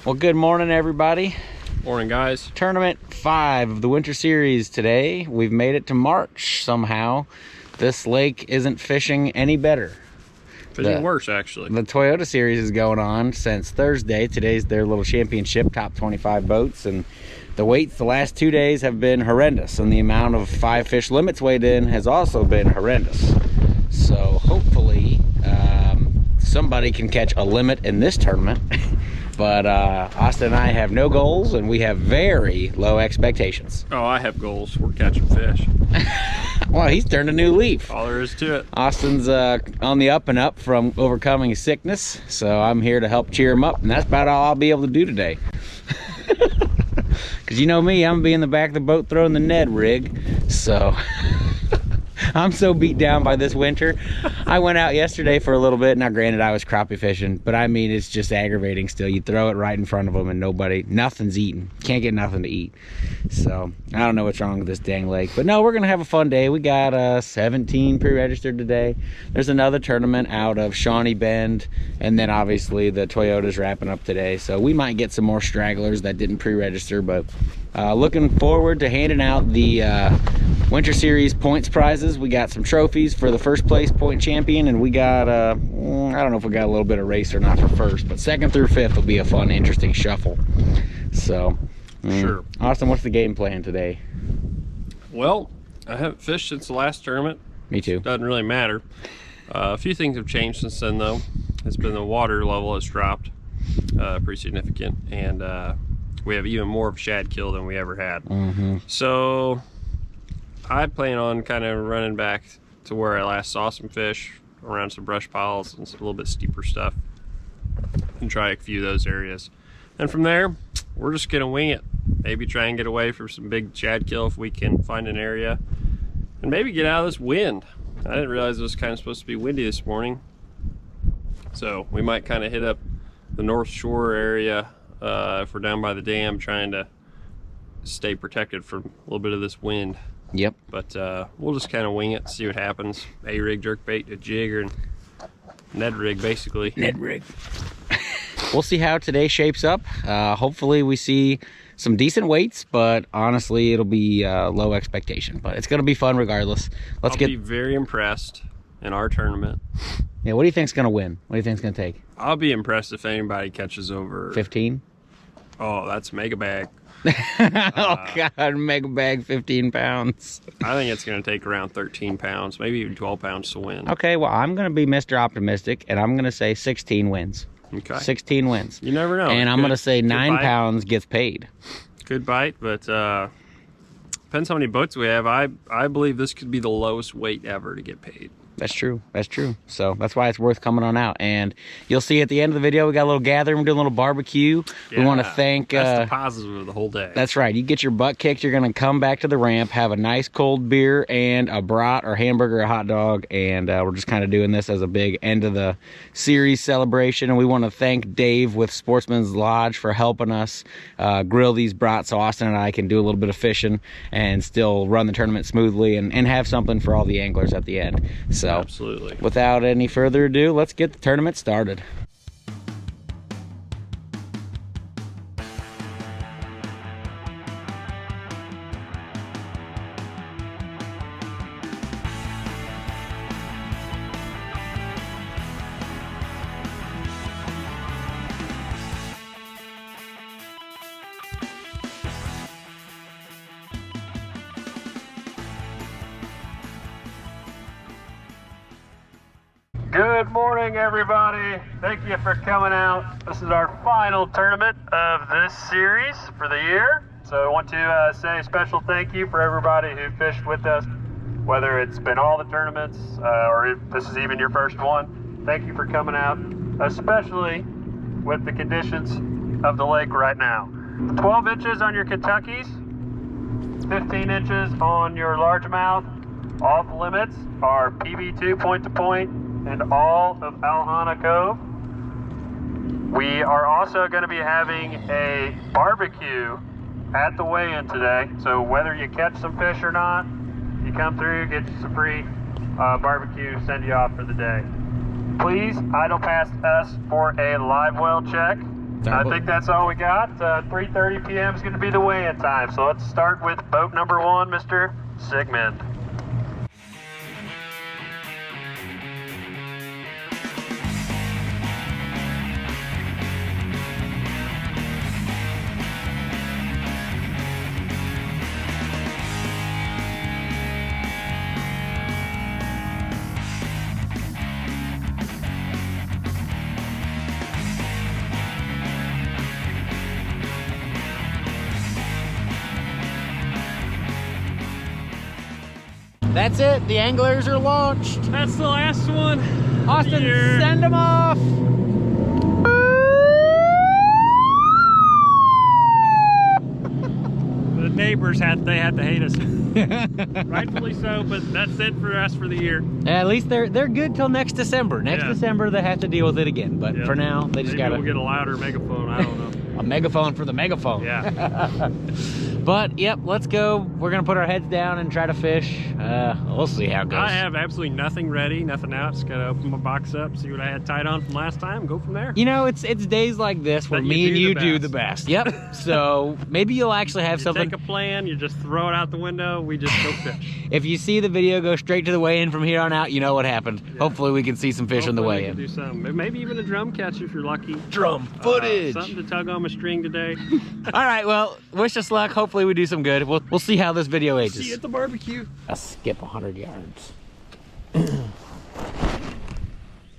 Well, good morning, everybody. Morning, guys. Tournament 5 of the Winter Series today. We've made it to March somehow. This lake isn't fishing any better. Fishing worse, actually. The Toyota Series is going on since Thursday. Today's their little championship, top 25 boats, and the weights the last 2 days have been horrendous, and the amount of 5 fish limits weighed in has also been horrendous. So hopefully somebody can catch a limit in this tournament. But Austin and I have no goals, and we have very low expectations. Oh, I have goals. We're catching fish. Well, he's turned a new leaf. All there is to it. Austin's on the up and up from overcoming his sickness, so I'm here to help cheer him up, and that's about all I'll be able to do today. Because you know me, I'm gonna be in the back of the boat throwing the Ned rig, so I'm so beat down by this winter. I went out yesterday for a little bit. Now, granted, I was crappie fishing, but I mean, it's just aggravating still. You throw it right in front of them and nothing's eating. Can't get nothing to eat. So I don't know what's wrong with this dang lake. But no, we're going to have a fun day. We got 17 pre-registered today. There's another tournament out of Shawnee Bend. And then obviously the Toyota's wrapping up today. So we might get some more stragglers that didn't pre-register. But looking forward to handing out the Winter Series points prizes. We got some trophies for the first place point champion, and we got I don't know if we got a little bit of race or not for first, but second through fifth will be a fun, interesting shuffle. So Sure. Austin, what's the game plan today? Well, I haven't fished since the last tournament. Me too. Doesn't really matter. A few things have changed since then, though. It's been the water level has dropped pretty significant, and we have even more of shad kill than we ever had. So I plan on kind of running back to where I last saw some fish, around some brush piles and some little bit steeper stuff, and try a few of those areas. And from there, we're just gonna wing it. Maybe try and get away from some big shad kill if we can find an area, and maybe get out of this wind. I didn't realize it was kind of supposed to be windy this morning, so we might kind of hit up the North Shore area if we're down by the dam, trying to stay protected from a little bit of this wind. Yep. But we'll just kind of wing it, see what happens. A-rig, jerkbait, a jig, or Ned rig, basically. Ned rig. We'll see how today shapes up. Hopefully we see some decent weights, but honestly, it'll be low expectation. But it's going to be fun regardless. I'll be very impressed in our tournament. Yeah, what do you think's going to win? What do you think's going to take? I'll be impressed if anybody catches over 15? Oh, that's mega bag. Oh God, mega bag, 15 pounds. I think it's going to take around 13 pounds, maybe even 12 pounds to win. Okay, well, I'm going to be Mr. Optimistic, and I'm going to say 16 wins. Okay. 16 wins. You never know. And I'm going to say 9 pounds gets paid. Good bite, but depends how many boats we have. I believe this could be the lowest weight ever to get paid. That's true. That's true. So that's why it's worth coming on out. And you'll see at the end of the video, we got a little gathering. We're doing a little barbecue. Yeah, we want to thank... that's the positive of the whole day. That's right. You get your butt kicked. You're going to come back to the ramp, have a nice cold beer and a brat or hamburger or hot dog. And we're just kind of doing this as a big end of the series celebration. And we want to thank Dave with Sportsman's Lodge for helping us grill these brats so Austin and I can do a little bit of fishing and still run the tournament smoothly and have something for all the anglers at the end. So absolutely. Without any further ado, let's get the tournament started. Good morning, everybody. Thank you for coming out. This is our final tournament of this series for the year. So I want to say a special thank you for everybody who fished with us, whether it's been all the tournaments or if this is even your first one. Thank you for coming out, especially with the conditions of the lake right now. 12 inches on your Kentuckys, 15 inches on your largemouth. Off limits are PB2 point to point and all of Alhana Cove. We are also going to be having a barbecue at the weigh-in today. So whether you catch some fish or not, you come through, get you some free barbecue, send you off for the day. Please idle past us for a live well check. I think that's all we got. 3:30 p.m. is going to be the weigh-in time. So let's start with boat number 1, Mr. Sigmund. That's it. The anglers are launched. That's the last one. Austin, Here. send them off. The neighbors had to hate us. Rightfully so, but that's it for us for the year. At least they're good till next December. Next Yeah. December they have to deal with it again. But Yeah. for now, they just Maybe gotta we'll get a louder megaphone. I don't know. a megaphone for the megaphone. Yeah. But yep, let's go. We're gonna put our heads down and try to fish. We'll see how it goes. I have absolutely nothing ready, nothing out. Just gotta open my box up, see what I had tied on from last time, and go from there. You know, it's days like this where That me and you you do do the the best. Yep. So maybe you'll actually have You something. take a plan, you just throw it out the window, we just go fish. If you see the video go straight to the weigh-in from here on out, you know what happened. Yeah. Hopefully we can see some fish on the Hopefully we can weigh-in. do something. Maybe even a drum catch if you're lucky. Drum footage. Something to tug on my string today. All right, well, wish us luck. Hopefully we do some good. We'll see how this video See ages. you at the barbecue. I'll skip 100 yards.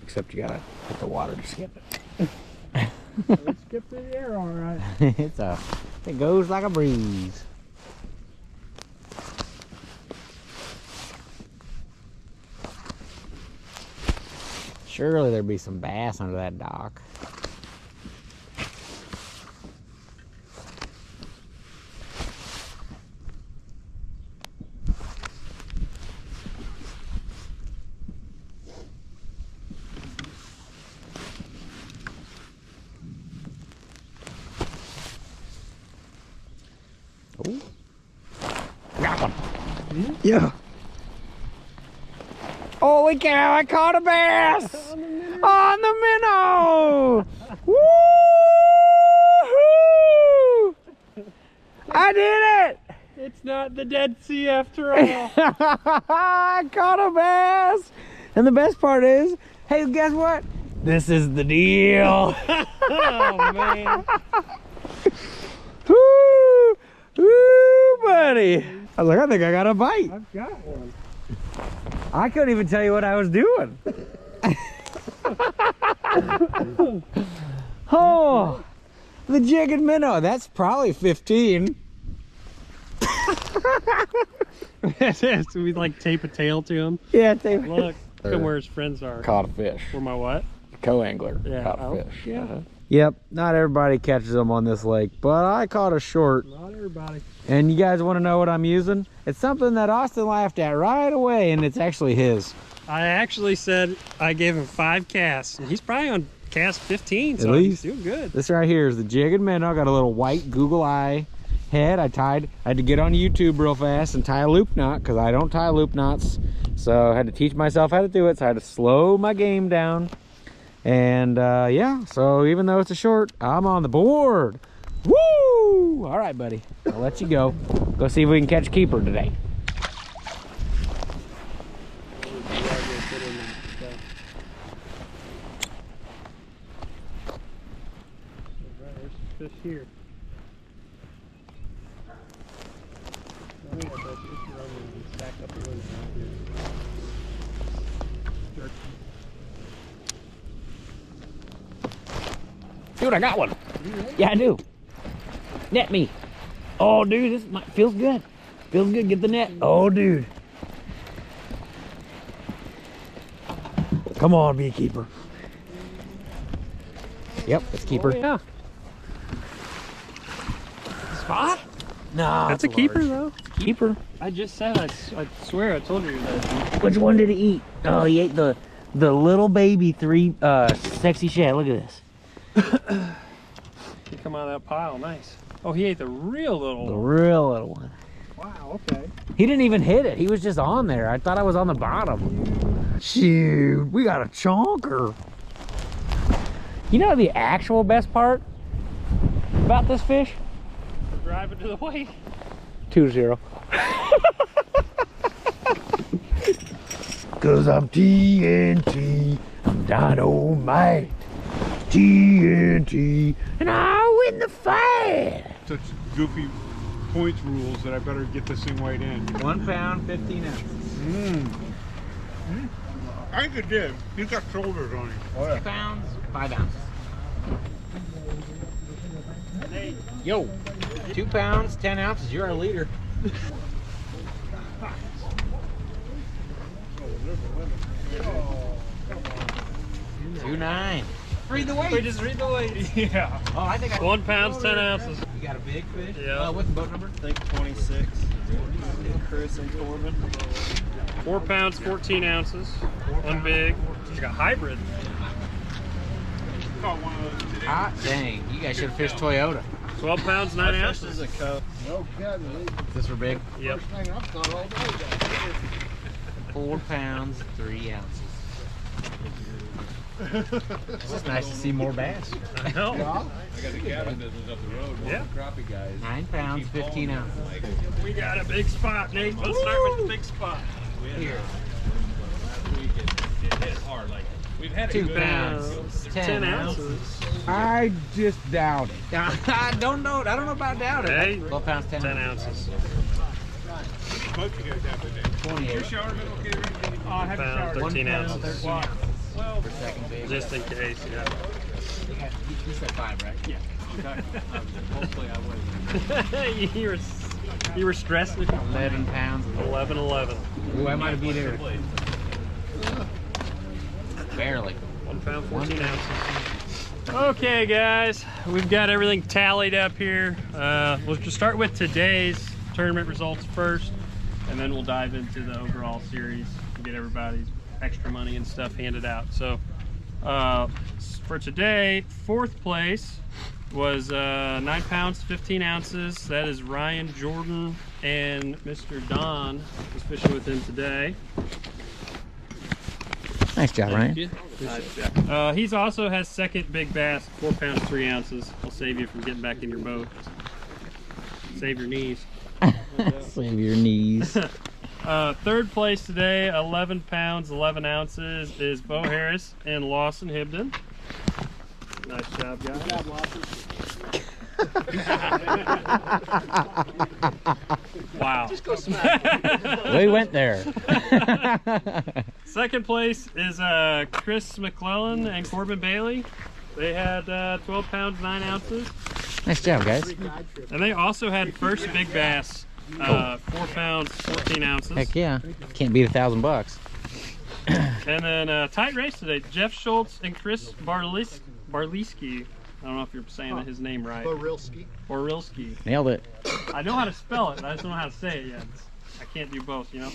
Except you gotta hit the water to skip it. Let's skip through the air, all right. It goes like a breeze. Surely there'd be some bass under that dock. Ooh. Got one. Yeah. Holy cow, I caught a bass! On the minnow! Woo! I did it! It's not the Dead Sea after all. I caught a bass! And the best part is, hey, guess what? This is the deal! Oh, man. Woo! Woo, buddy! I was like, I think I got a bite. I've got one. I couldn't even tell you what I was doing. Oh, the jig and minnow. That's probably 15. So we like tape a tail to him. Yeah, Look at where his friends are. Caught a fish. Where my what? Co-angler Yeah. caught a Oh, fish. yeah. Yep, not everybody catches them on this lake, but I caught a short. Not everybody. And you guys want to know what I'm using? It's something that Austin laughed at right away, and it's actually his. I actually said I gave him 5 casts, and he's probably on cast 15, so At least. he's doing good. This right here is the jig and minnow. Got a little white Google eye head. I had to get on YouTube real fast and tie a loop knot because I don't tie loop knots. So I had to teach myself how to do it. So I had to slow my game down. And yeah, so even though it's a short, I'm on the board. Woo! All right, buddy. I'll let you go. Go see if we can catch keeper today. There's fish here. I think I bet you it's running stacked up the window out here. Dude, I got one. Yeah, I do. Net me. Oh, dude, feels good. Feels good. Get the net. Oh, dude. Come on, beekeeper. Yep, it's keeper. Oh, yeah. Spot? No, That's a keeper, though. Keeper. I just said, I swear I told you that. Which one did he eat? Oh, he ate the little baby sexy shad. Look at this. He come out of that pile, nice. Oh, he ate the real little The one. real little one. Wow, okay. He didn't even hit it. He was just on there. I thought I was on the bottom. Shoot, we got a chonker. You know the actual best part about this fish? We're driving to the weight. 2-0. Cause I'm TNT, I'm dynamite. TNT, and I'll win the fight. Such goofy points rules that I better get this thing weighed in. 1 pound, 15 ounces. I think it did. He's got shoulders on him. 2 pounds, 5 ounces. Yo, 2 pounds, 10 ounces. You're our leader. 2.9. Read the weight. We just read the weight. Yeah. Oh, I think I 1 pound, 10 ounces. You got a big fish? Yeah. What's the boat number? I think 26. Chris and Corbin. 4 pounds, 14 ounces. One big. Like a hybrid. Caught one of those today. Hot dang. You guys should have fished Toyota. 12 pounds, 9 ounces. a cup. Is this for big? Yep. 4 pounds, 3 ounces. It's just nice to see more bass. I know. I got the cabin business up the road. Yeah. Crappie guys. 9 pounds, 15 ounces. We got a big spot, Nate. Let's start with the big spot. Here. It hit hard. Like we've had 2 pounds, 10 ounces. I just doubt it. I don't know about doubt it. Hey. 12 pounds, 10 ounces. Both you guys have today. 28. Shower been okay? Oh, I had Pound, 13 ounces. 13 ounces. Well, For second big. Just in case, yeah. You said 5, right? Yeah. hopefully I wouldn't. you were stressed. 11 pounds. 11. Ooh, I might have beat her. Barely. 1 pound, 14 ounces. Okay, guys, we've got everything tallied up here. We'll just start with today's tournament results first, and then we'll dive into the overall series and get everybody's extra money and stuff handed out. So for today, 4th place was 9 pounds, 15 ounces. That is Ryan Jordan, and Mr. Don was fishing with him today. Nice job, Ryan. He's also has second big bass, 4 pounds, 3 ounces. I'll save you from getting back in your boat. Save your knees. Save your knees. 3rd place today, 11 pounds, 11 ounces, is Bo Harris and Lawson Hibden. Nice job, guys. Good job, Lawson. Wow. Just go smack. We went there. 2nd place is Chris McClellan and Corbin Bailey. They had 12 pounds, 9 ounces. Nice job, guys. And they also had first big bass, 4 pounds, 14 ounces. Heck yeah. Can't beat $1,000. And then tight race today, Jeff Schultz and Chris Barliski. I don't know if you're saying his name right. Borilski. Nailed it. I know how to spell it, but I just don't know how to say it yet. I can't do both, you know.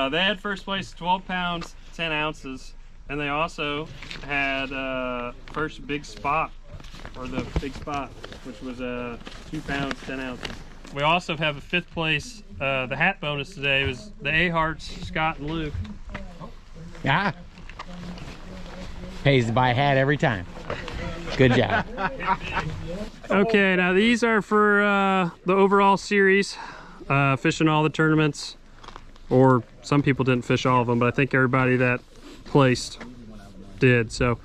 They had first place, 12 pounds, 10 ounces. And they also had first big spot, or the big spot, which was 2 pounds, 10 ounces. We also have a 5th place. The hat bonus today was the A-Hearts, Scott and Luke. Ah. Pays to buy a hat every time. Good job. Okay, now these are for the overall series, fishing all the tournaments, or some people didn't fish all of them, but I think everybody that placed did. So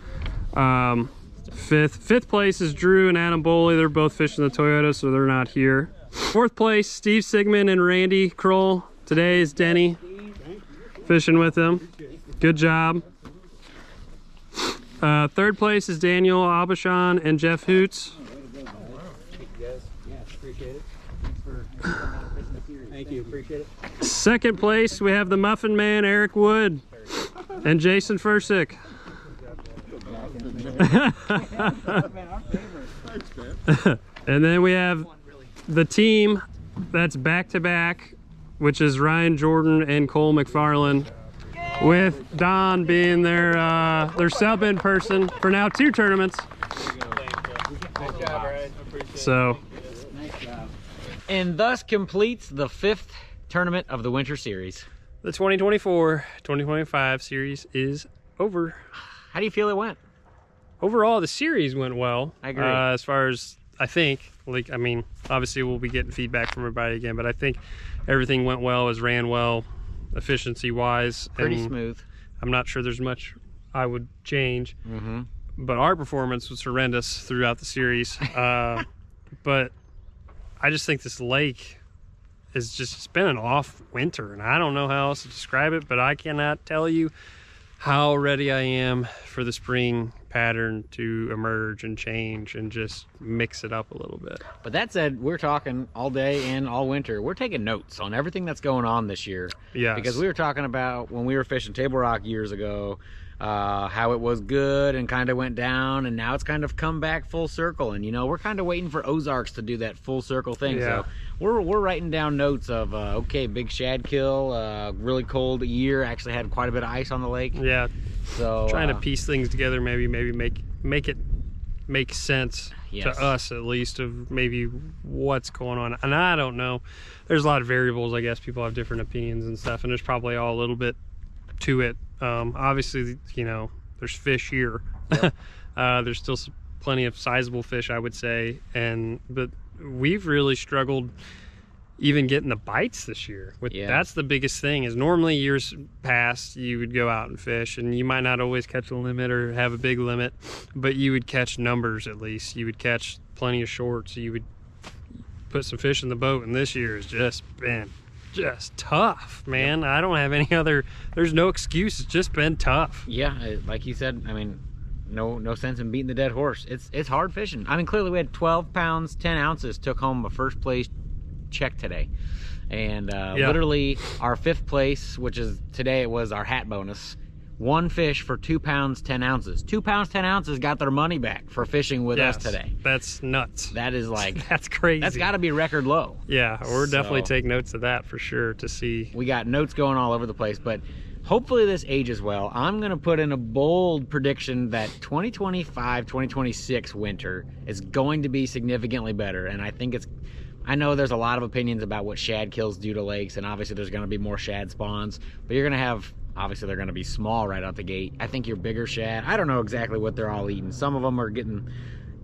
fifth place is Drew and Adam Boley. They're both fishing the Toyota, so they're not here. 4th place, Steve Sigmund and Randy Kroll. Today is Denny fishing with them. Good job. 3rd place is Daniel Abashan and Jeff Hoots. Thank you, appreciate it. 2nd place, we have the Muffin Man, Eric Wood, and Jason Fursick. And then we have the team that's back-to-back, which is Ryan Jordan and Cole McFarland, with Don being their sub-in person for now 2 tournaments. Good job, Ryan. So, And thus completes the 5th tournament of the winter series. the 2024-2025 series is over. How do you feel it went? Overall, the series went well. I agree. As far as I think, like, I mean, obviously we'll be getting feedback from everybody again, but I think everything went well, was ran well, efficiency wise. Pretty and smooth. I'm not sure there's much I would change, Mm-hmm. but our performance was horrendous throughout the series. But I just think this lake is just, it's been an off winter, and I don't know how else to describe it, but I cannot tell you how ready I am for the spring pattern to emerge and change and just mix it up a little bit. But that said, we're talking all day and all winter. We're taking notes on everything that's going on this year. Yes. Because we were talking about when we were fishing Table Rock years ago, how it was good and kind of went down, and now it's kind of come back full circle. And you know, we're kind of waiting for Ozarks to do that full circle thing. Yeah. So we're writing down notes of okay, big shad kill, really cold year, actually had quite a bit of ice on the lake. Yeah. So Trying to piece things together, maybe make it make sense Yes. to us, at least, of maybe what's going on. And I don't know. There's a lot of variables, I guess. People have different opinions and stuff, and there's probably all a little bit to it. Obviously, you know, there's fish here. Yep. There's still plenty of sizable fish, I would say, but we've really struggled even getting the bites this year. Yeah. That's the biggest thing. Is normally years past you would go out and fish, and you might not always catch a limit or have a big limit, but you would catch numbers. At least you would catch plenty of shorts. You would put some fish in the boat, and this year has just been tough, man. I don't have any other, there's no excuse. It's just been tough. Yeah, like you said, I mean, no sense in beating the dead horse. It's hard fishing. I mean, clearly we had 12 pounds 10 ounces took home a first place check today, and literally our fifth place, which is today, it was our hat bonus, one fish for 2 pounds 10 ounces. 2 pounds 10 ounces got their money back for fishing with us today. That's nuts. That is like That's crazy. that's got to be record low. Yeah, we're definitely So- take notes of that for sure, to see. We got notes going all over the place, but hopefully this ages well. I'm going to put in a bold prediction that 2025-2026 winter is going to be significantly better, and I know there's a lot of opinions about what shad kills do to lakes, and obviously there's going to be more shad spawns, but you're going to have, obviously they're going to be small right out the gate. I think your bigger shad, I don't know exactly what they're all eating. Some of them are getting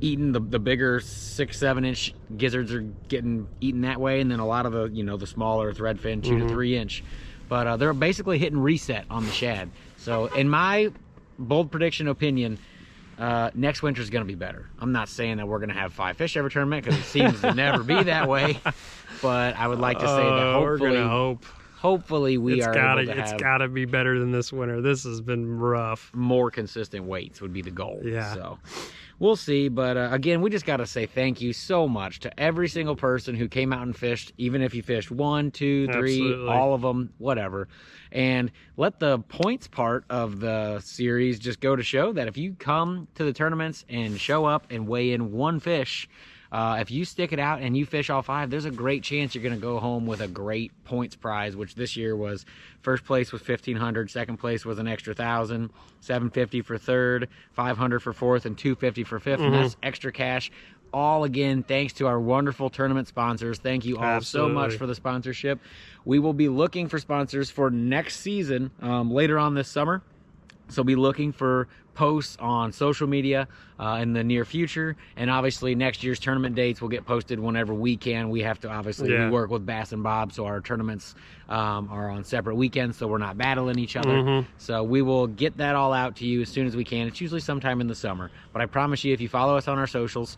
eaten, the bigger 6-7 inch gizzards are getting eaten that way, and then a lot of the, you know, the smaller threadfin 2 to 3 inch, but they're basically hitting reset on the shad. So in my bold prediction opinion, next winter is going to be better. I'm not saying that we're going to have 5 fish every tournament, because it seems to never be that way, but I would like to say that we're gonna hopefully we are able to it's have gotta be better than this winter. This has been rough. more consistent weights would be the goal. Yeah. So we'll see. But again, we just got to say thank you so much to every single person who came out and fished, even if you fished 1, 2, 3, Absolutely. all of them, whatever. And let the points part of the series just go to show that if you come to the tournaments and show up and weigh in 1 fish, if you stick it out and you fish all 5, there's a great chance you're going to go home with a great points prize, which this year was first place was $1,500, second place was an extra $1,000, $750 for third, $500 for fourth, and $250 for fifth, and that's extra cash. All again, thanks to our wonderful tournament sponsors. Thank you all so much for the sponsorship. We will be looking for sponsors for next season later on this summer. So be looking for posts on social media in the near future, and obviously next year's tournament dates will get posted whenever we can. We have to obviously we work with Bass and Bob, so our tournaments are on separate weekends, so we're not battling each other. So we will get that all out to you as soon as we can. It's usually sometime in the summer, but I promise you, if you follow us on our socials,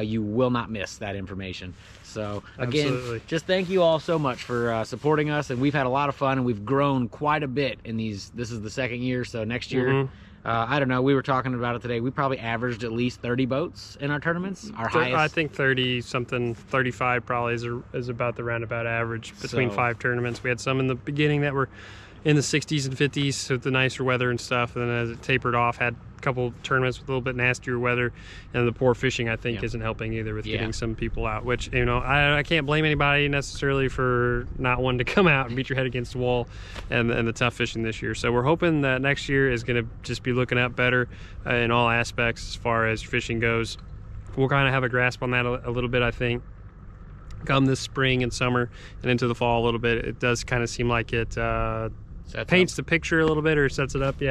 you will not miss that information. So again, just thank you all so much for supporting us, and we've had a lot of fun, and we've grown quite a bit in these. This is the second year, so next year, I don't know, we were talking about it today, we probably averaged at least 30 boats in our tournaments. Our highest, I think 30 something, 35 probably is about the roundabout average between 5 tournaments. We had some in the beginning that were in the 60s and 50s with the nicer weather and stuff, and then as it tapered off, had a couple tournaments with a little bit nastier weather, and the poor fishing, I think, isn't helping either with getting some people out, which, you know, I can't blame anybody necessarily for not wanting to come out and beat your head against the wall and the tough fishing this year. So we're hoping that next year is going to just be looking up better in all aspects as far as fishing goes. We'll kind of have a grasp on that a little bit, I think, come this spring and summer and into the fall a little bit. It does kind of seem like it paints the picture a little bit, or sets it up,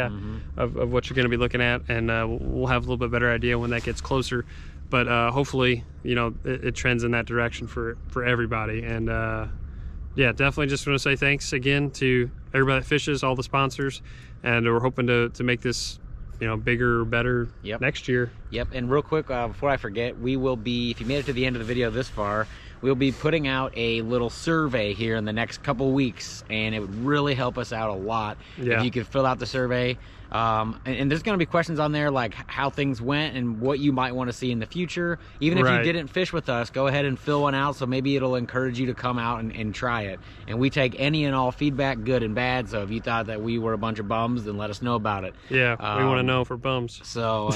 of what you're going to be looking at, and we'll have a little bit better idea when that gets closer. but hopefully, you know, it trends in that direction for everybody. And yeah, definitely just want to say thanks again to everybody that fishes, all the sponsors, and we're hoping to make this, you know, bigger, better next year. Yep. And real quick, before I forget, we will be, if you made it to the end of the video this far, we'll be putting out a little survey here in the next couple weeks, and it would really help us out a lot if you could fill out the survey. And there's going to be questions on there like how things went and what you might want to see in the future. Even if you didn't fish with us, go ahead and fill one out, so maybe it'll encourage you to come out and try it. And we take any and all feedback, good and bad, so if you thought that we were a bunch of bums, then let us know about it. Yeah, we want to know if we're bums. So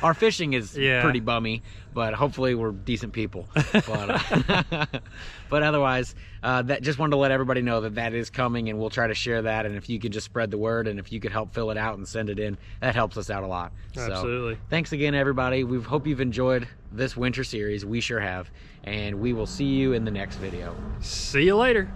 our fishing is pretty bummy, but hopefully we're decent people. But otherwise, that just wanted to let everybody know that that is coming, and we'll try to share that. And if you could just spread the word, and if you could help fill it out and send it in, that helps us out a lot. Absolutely. So, thanks again, everybody. We hope you've enjoyed this winter series. We sure have. And we will see you in the next video. See you later.